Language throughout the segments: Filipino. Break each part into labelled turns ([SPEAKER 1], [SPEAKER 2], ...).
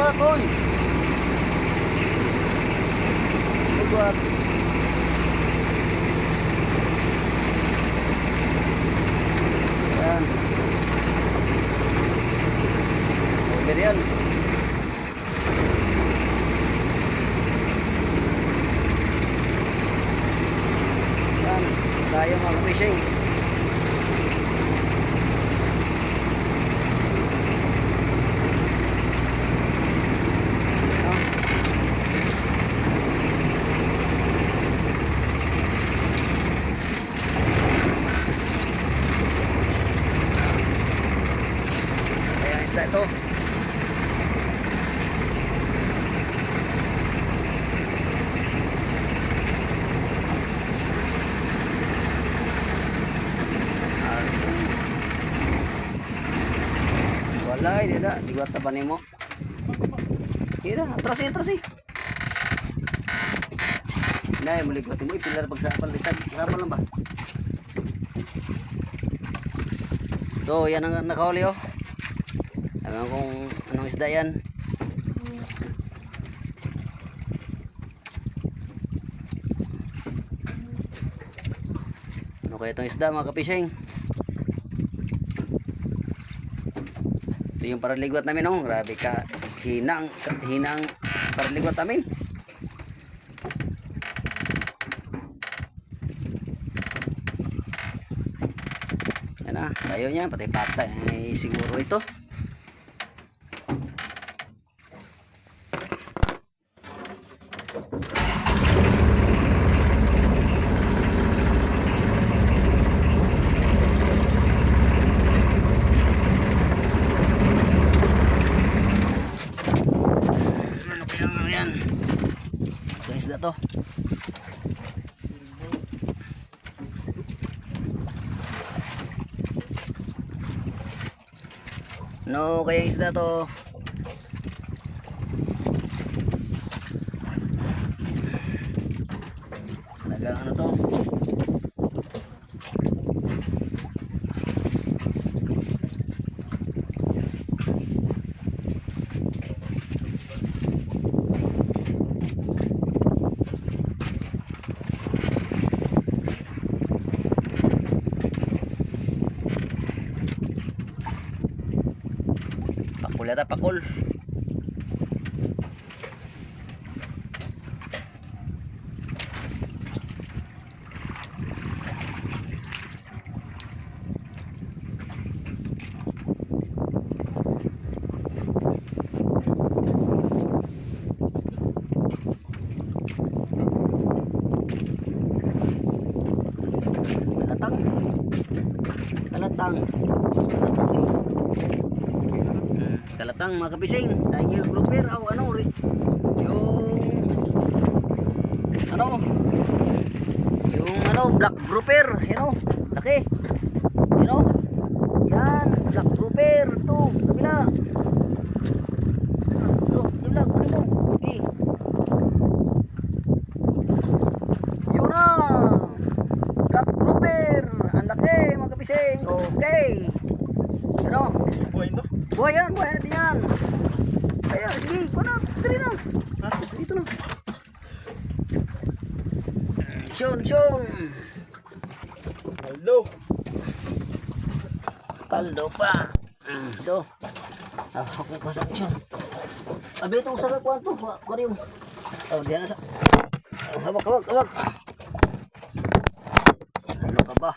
[SPEAKER 1] Ligwat, oy. Ligwat. Yan. Over yan. Yan. Tayo mga fishing. Ito wala ini dah dibuat apa nih mo kira atras nah yang melihat mo ipilar pagsapal lisag kapal lang ba so yan ang nakahuli oh. Alam kung anong isda yan. Ano kaya itong isda mga kapising? Ito yung paraligwat namin oh. Grabe ka. Hinang paraligwat namin. Yan na. Tayo niya. Patay-patay. Ay, siguro ito. Isda to no kaya isda to talagang ano to Pakul yata pakul. Kalatang kalatang mga kapising tiger grouper o ano yung black grouper laki yan black grouper to kabila kabila kunin mo okay yun na black grouper ang laki mga kapising okay buhay natin yan. Kaya, sige, dali na. Dito na. Action. Kaldo pa. Ito. Ako pa sa action. Abi ito sa kwanto. Kariyo. Diyan na sa. Hawak. Ano ka ba?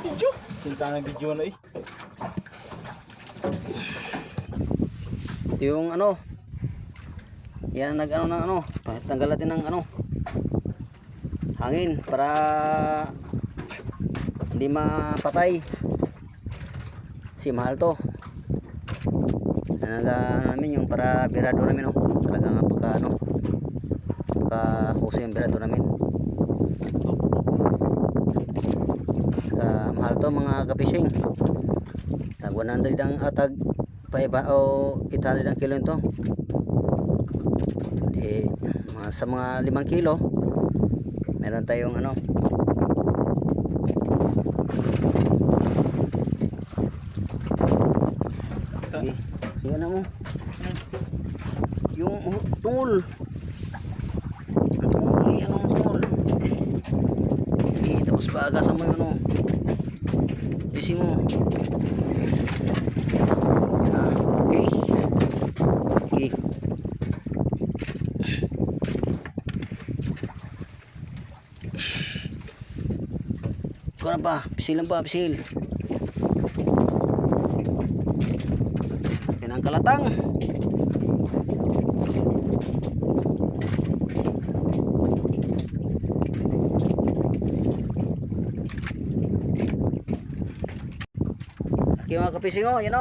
[SPEAKER 2] Video. Sinta ng video na eh.
[SPEAKER 1] Ito yung yan tanggal natin ng hangin para hindi mapatay si mahal to namin yung para birado namin talagang pagka huso yung birado namin mahal to mga kapising tag 100 ang atag 5 o 800 ang kilo ito sa mga 5 kilo meron tayong sige na mo Yung tungol. Ang tungol. Ano ang tungol? Tapos paagasan mo yun, isi mo. Okay. Okay. Ikaw na pa, pisil lang pa, pisil. Yan ang kalatang. Laki mga kapising, yan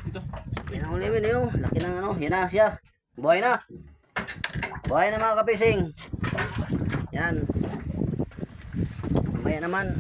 [SPEAKER 2] Ito.
[SPEAKER 1] Yan ang ulimin, laki ng yan na siya. Buhay na. Buhay na mga kapising. Yan. Mamaya naman.